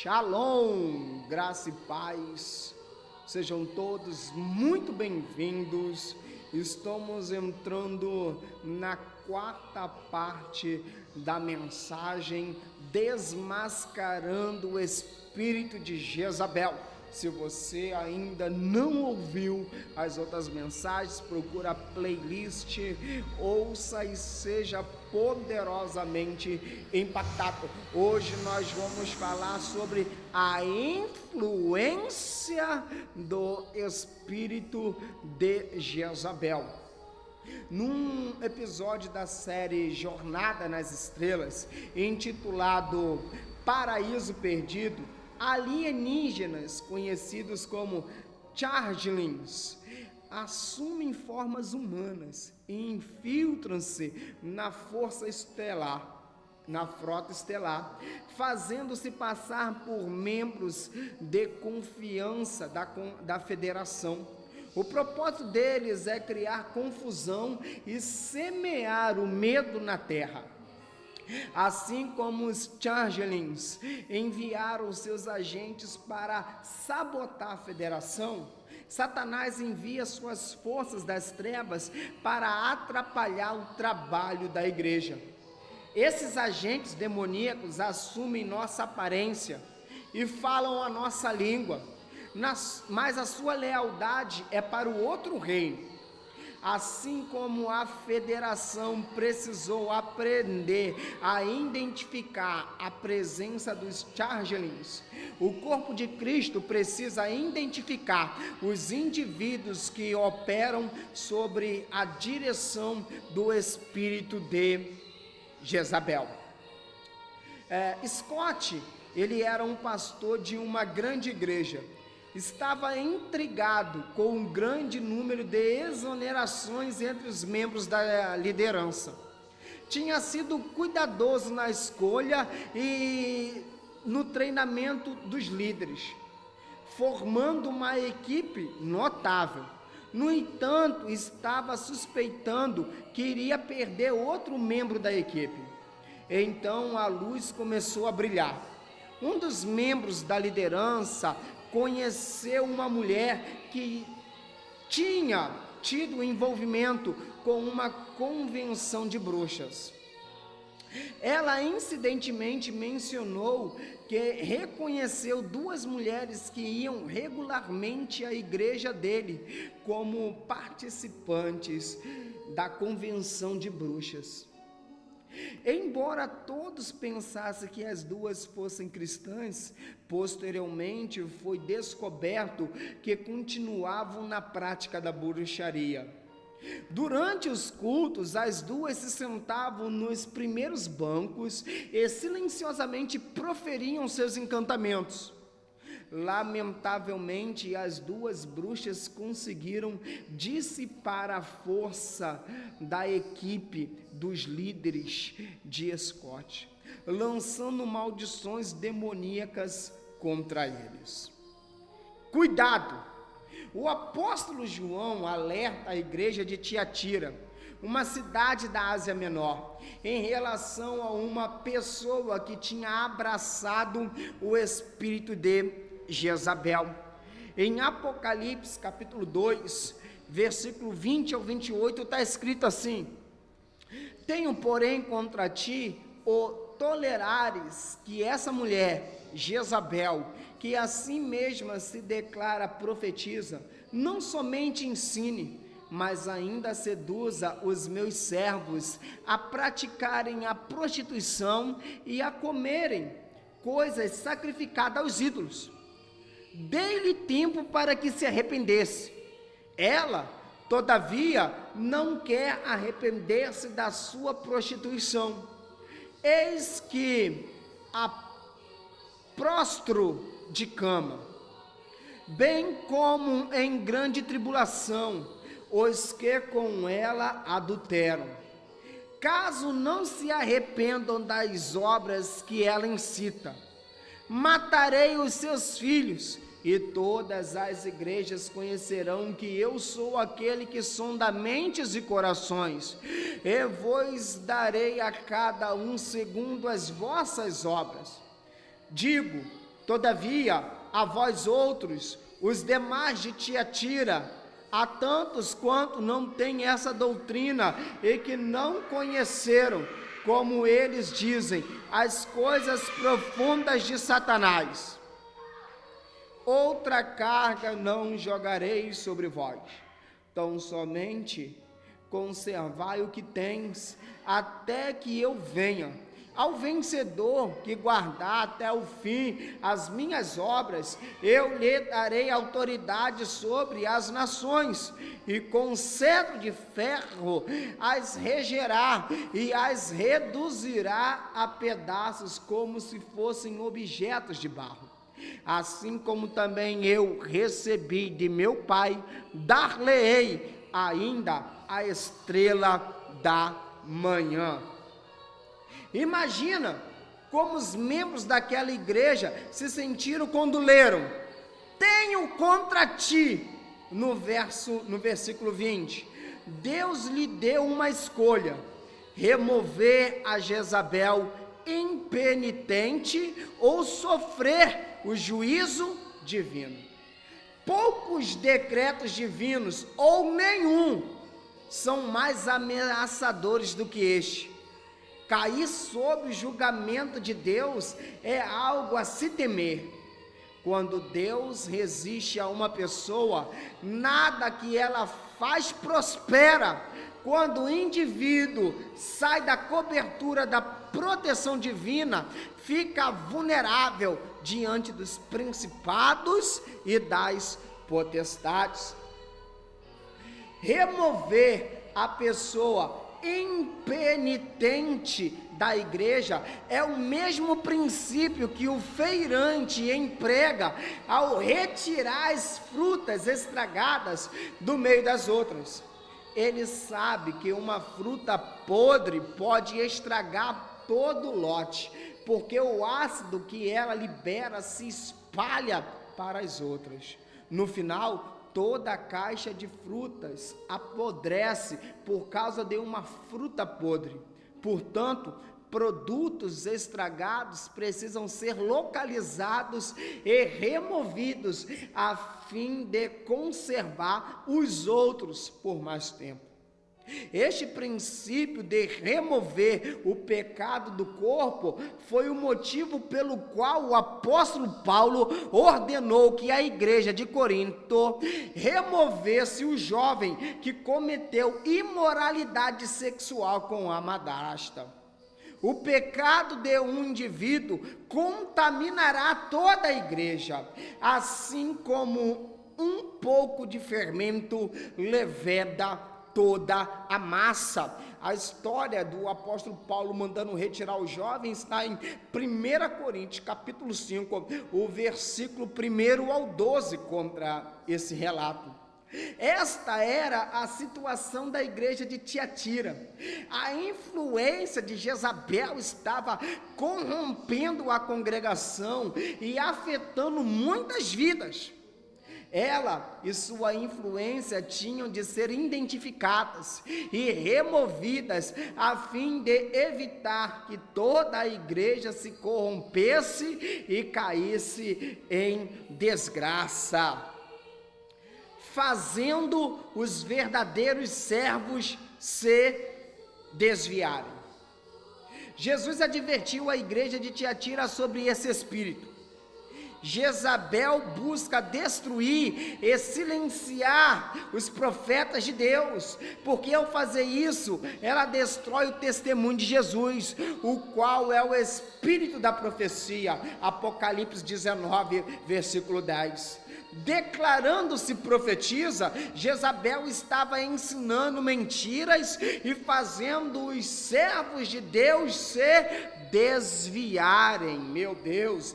Shalom, graça e paz, sejam todos muito bem-vindos. Estamos entrando na quarta parte da mensagem Desmascarando o Espírito de Jezabel. Se você ainda não ouviu as outras mensagens, procura a playlist, ouça e seja poderosamente impactado. Hoje nós vamos falar sobre a influência do espírito de Jezabel. Num episódio da série Jornada nas Estrelas, intitulado Paraíso Perdido, alienígenas, conhecidos como Changelings, assumem formas humanas e infiltram-se na frota estelar, fazendo-se passar por membros de confiança da Federação. O propósito deles é criar confusão e semear o medo na Terra. Assim como os Changelings enviaram seus agentes para sabotar a Federação, Satanás envia suas forças das trevas para atrapalhar o trabalho da igreja. Esses agentes demoníacos assumem nossa aparência e falam a nossa língua, mas a sua lealdade é para o outro reino. Assim como a Federação precisou aprender a identificar a presença dos Changelings, o corpo de Cristo precisa identificar os indivíduos que operam sobre a direção do espírito de Jezabel. Scott, ele era um pastor de uma grande igreja. Estava intrigado com um grande número de exonerações entre os membros da liderança. Tinha sido cuidadoso na escolha e no treinamento dos líderes, formando uma equipe notável. No entanto, estava suspeitando que iria perder outro membro da equipe. Então a luz começou a brilhar. Um dos membros da liderança conheceu uma mulher que tinha tido envolvimento com uma convenção de bruxas. Ela incidentalmente mencionou que reconheceu duas mulheres que iam regularmente à igreja dele como participantes da convenção de bruxas. Embora todos pensassem que as duas fossem cristãs, posteriormente foi descoberto que continuavam na prática da bruxaria. Durante os cultos, as duas se sentavam nos primeiros bancos e silenciosamente proferiam seus encantamentos. Lamentavelmente, as duas bruxas conseguiram dissipar a força da equipe dos líderes de Scott, lançando maldições demoníacas contra eles. Cuidado! O apóstolo João alerta a igreja de Tiatira, uma cidade da Ásia Menor, em relação a uma pessoa que tinha abraçado o espírito de Jezabel. Em Apocalipse capítulo 2, versículo 20 ao 28, está escrito assim: tenho, porém, contra ti o tolerares que essa mulher, Jezabel, que a si mesma se declara profetiza, não somente ensine, mas ainda seduza os meus servos a praticarem a prostituição e a comerem coisas sacrificadas aos ídolos. Dei-lhe tempo para que se arrependesse. Ela, todavia, não quer arrepender-se da sua prostituição. Eis que a prostro de cama, bem como em grande tribulação, os que com ela adulteram, caso não se arrependam das obras que ela incita. Matarei os seus filhos, e todas as igrejas conhecerão que eu sou aquele que sonda mentes e corações, e vos darei a cada um segundo as vossas obras. Digo, Todavia, a vós outros, os demais de Tiatira, a tantos quanto não têm essa doutrina e que não conheceram, como eles dizem, as coisas profundas de Satanás. Outra carga não jogarei sobre vós, tão somente conservai o que tens, até que eu venha. Ao vencedor que guardar até o fim as minhas obras, eu lhe darei autoridade sobre as nações, e com cetro de ferro as regerá e as reduzirá a pedaços como se fossem objetos de barro. Assim como também eu recebi de meu Pai, dar-lhe-ei ainda a estrela da manhã. Imagina como os membros daquela igreja se sentiram quando leram: tenho contra ti, no versículo 20, Deus lhe deu uma escolha: remover a Jezabel impenitente ou sofrer o juízo divino. Poucos decretos divinos, ou nenhum, são mais ameaçadores do que este. Cair sob o julgamento de Deus é algo a se temer. Quando Deus resiste a uma pessoa, nada que ela faz prospera. Quando o indivíduo sai da cobertura da proteção divina, fica vulnerável diante dos principados e das potestades. Remover a pessoa impenitente da igreja é o mesmo princípio que o feirante emprega ao retirar as frutas estragadas do meio das outras. Ele sabe que uma fruta podre pode estragar todo o lote, porque o ácido que ela libera se espalha para as outras. No final, toda a caixa de frutas apodrece por causa de uma fruta podre. Portanto, produtos estragados precisam ser localizados e removidos a fim de conservar os outros por mais tempo. Este princípio de remover o pecado do corpo foi o motivo pelo qual o apóstolo Paulo ordenou que a igreja de Corinto removesse o jovem que cometeu imoralidade sexual com a madrasta. O pecado de um indivíduo contaminará toda a igreja, assim como um pouco de fermento leveda toda a massa. A história do apóstolo Paulo mandando retirar os jovens está em 1 Coríntios, capítulo 5, o versículo 1 ao 12, contra esse relato. Esta era a situação da igreja de Tiatira. A influência de Jezabel estava corrompendo a congregação e afetando muitas vidas. Ela e sua influência tinham de ser identificadas e removidas a fim de evitar que toda a igreja se corrompesse e caísse em desgraça, fazendo os verdadeiros servos se desviarem. Jesus advertiu a igreja de Tiatira sobre esse espírito. Jezabel busca destruir e silenciar os profetas de Deus, porque ao fazer isso, ela destrói o testemunho de Jesus, o qual é o espírito da profecia. Apocalipse 19, versículo 10. Declarando-se profetisa, Jezabel estava ensinando mentiras e fazendo os servos de Deus se desviarem. Meu Deus,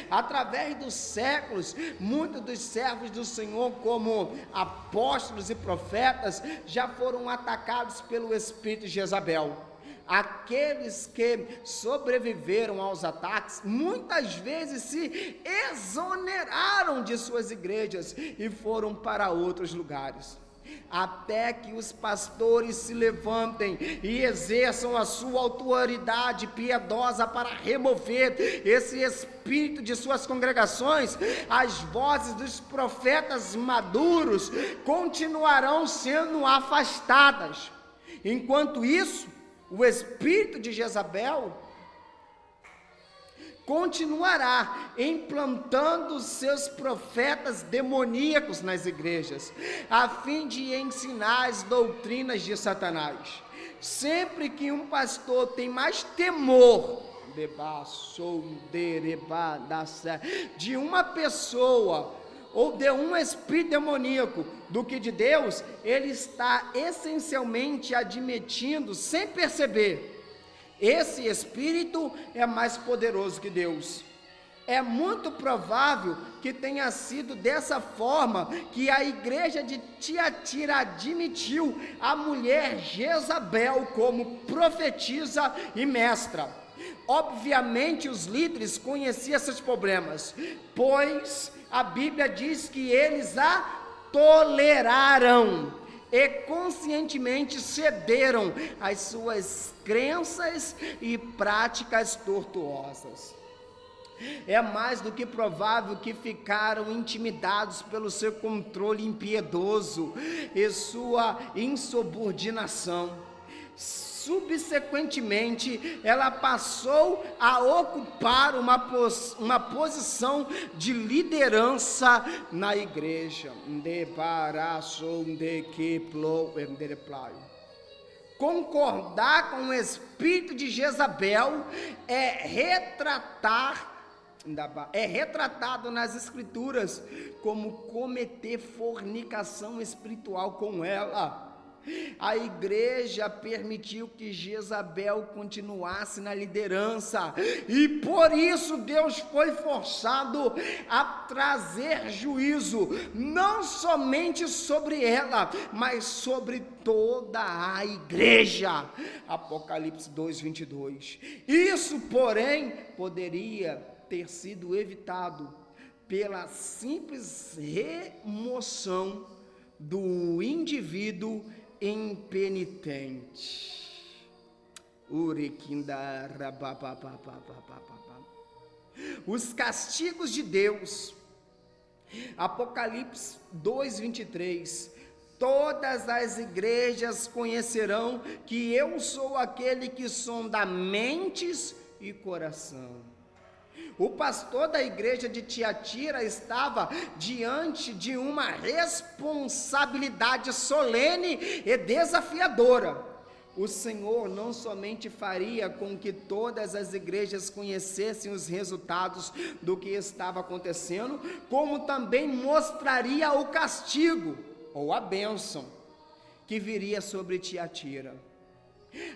através dos séculos, muitos dos servos do Senhor, como apóstolos e profetas, já foram atacados pelo espírito de Jezabel. Aqueles que sobreviveram aos ataques, muitas vezes se exoneraram de suas igrejas e foram para outros lugares. até que os pastores se levantem e exerçam a sua autoridade piedosa para remover esse espírito de suas congregações, as vozes dos profetas maduros continuarão sendo afastadas. Enquanto isso, o espírito de Jezabel continuará implantando seus profetas demoníacos nas igrejas, a fim de ensinar as doutrinas de Satanás. Sempre que um pastor tem mais temor de uma pessoa ou de um espírito demoníaco do que de Deus, ele está essencialmente admitindo, sem perceber, esse espírito é mais poderoso que Deus. É muito provável que tenha sido dessa forma que a igreja de Tiatira admitiu a mulher Jezabel como profetisa e mestra. Obviamente os líderes conheciam esses problemas, pois a Bíblia diz que eles a toleraram e conscientemente cederam às suas crenças e práticas tortuosas. É mais do que provável que ficaram intimidados pelo seu controle impiedoso e sua insubordinação. Subsequentemente, ela passou a ocupar uma posição de liderança na igreja. Concordar com o espírito de Jezabel é retratado nas escrituras como cometer fornicação espiritual com ela. A igreja permitiu que Jezabel continuasse na liderança, e por isso Deus foi forçado a trazer juízo, não somente sobre ela, mas sobre toda a igreja. Apocalipse 2:22. Isso, porém, poderia ter sido evitado pela simples remoção do indivíduo impenitente. Os castigos de Deus. Apocalipse 2:23. Todas as igrejas conhecerão que eu sou aquele que sonda mentes e coração. O pastor da igreja de Tiatira estava diante de uma responsabilidade solene e desafiadora. O Senhor não somente faria com que todas as igrejas conhecessem os resultados do que estava acontecendo, como também mostraria o castigo, ou a bênção, que viria sobre Tiatira.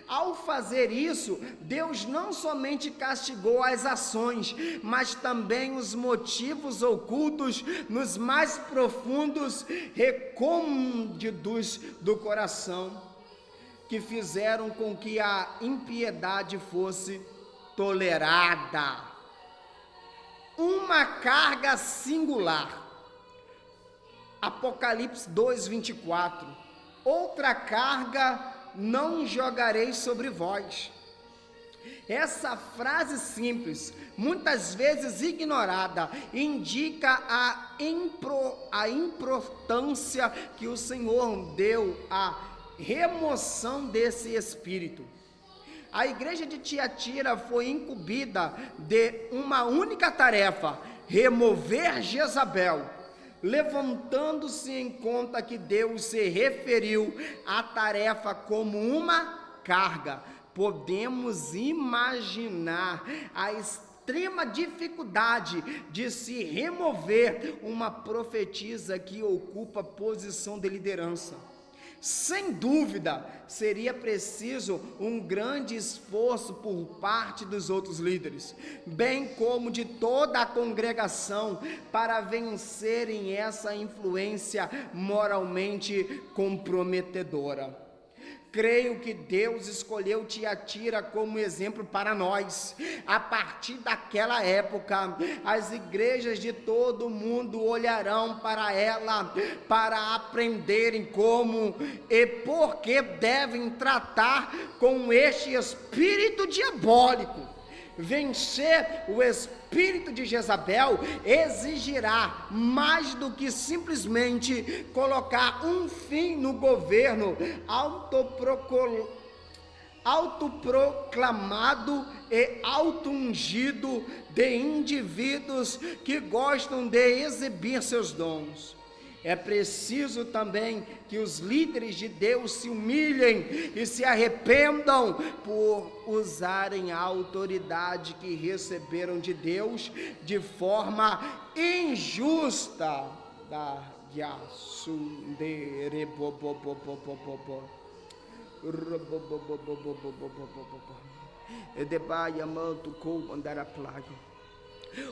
Ao fazer isso, Deus não somente castigou as ações, mas também os motivos ocultos nos mais profundos recônditos do coração, que fizeram com que a impiedade fosse tolerada. Uma carga singular. Apocalipse 2:24. Outra carga não jogarei sobre vós. Essa frase simples, muitas vezes ignorada, indica a importância que o Senhor deu à remoção desse espírito. A igreja de Tiatira foi incumbida de uma única tarefa: remover Jezabel, levantando-se em conta que Deus se referiu à tarefa como uma carga. Podemos imaginar a extrema dificuldade de se remover uma profetisa que ocupa posição de liderança. Sem dúvida, seria preciso um grande esforço por parte dos outros líderes, bem como de toda a congregação, para vencerem essa influência moralmente comprometedora. Creio que Deus escolheu Tiatira como exemplo para nós. A partir daquela época, as igrejas de todo o mundo olharão para ela para aprenderem como e por que devem tratar com este espírito diabólico. Vencer o espírito de Jezabel exigirá mais do que simplesmente colocar um fim no governo autoproclamado e auto-ungido de indivíduos que gostam de exibir seus dons. É preciso também que os líderes de Deus se humilhem e se arrependam por usarem a autoridade que receberam de Deus de forma injusta.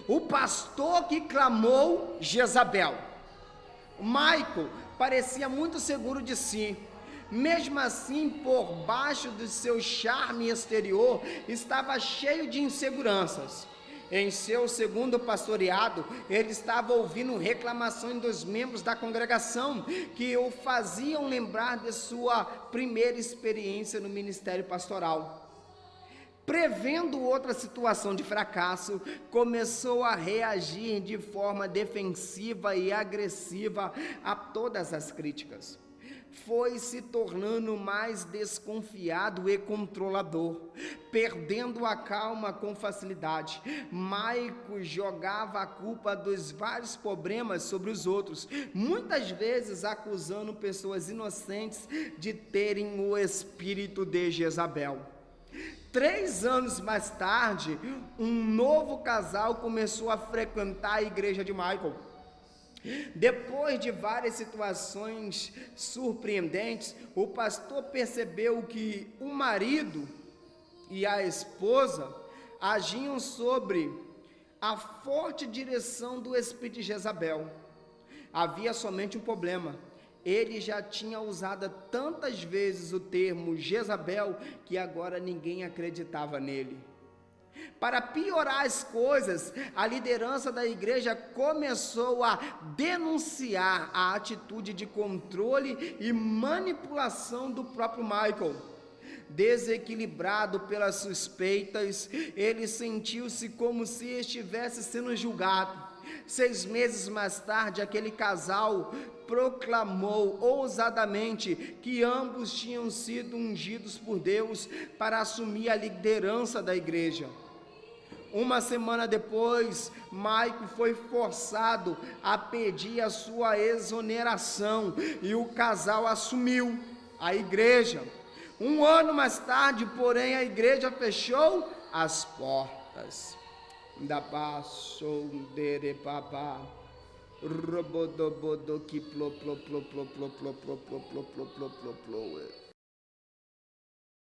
O pastor que clamou Jezabel, Michael, parecia muito seguro de si. Mesmo assim, por baixo do seu charme exterior, estava cheio de inseguranças. Em seu segundo pastoreado, ele estava ouvindo reclamações dos membros da congregação que o faziam lembrar de sua primeira experiência no ministério pastoral. Prevendo outra situação de fracasso, começou a reagir de forma defensiva e agressiva a todas as críticas. Foi se tornando mais desconfiado e controlador, perdendo a calma com facilidade. Michael jogava a culpa dos vários problemas sobre os outros, muitas vezes acusando pessoas inocentes de terem o espírito de Jezabel. 3 anos mais tarde, um novo casal começou a frequentar a igreja de Michael. Depois de várias situações surpreendentes, o pastor percebeu que o marido e a esposa agiam sob a forte direção do espírito de Jezabel. Havia somente um problema. Ele já tinha usado tantas vezes o termo Jezabel que agora ninguém acreditava nele. Para piorar as coisas, a liderança da igreja começou a denunciar a atitude de controle e manipulação do próprio Michael. Desequilibrado pelas suspeitas, ele sentiu-se como se estivesse sendo julgado. 6 meses mais tarde, aquele casal proclamou ousadamente que ambos tinham sido ungidos por Deus para assumir a liderança da igreja. Uma semana depois, Michael foi forçado a pedir a sua exoneração e o casal assumiu a igreja. 1 ano mais tarde, porém, a igreja fechou as portas. Da passou dere papá robodobodo que plo plo plo plo plo plo plo plo plo plo plo plo plo.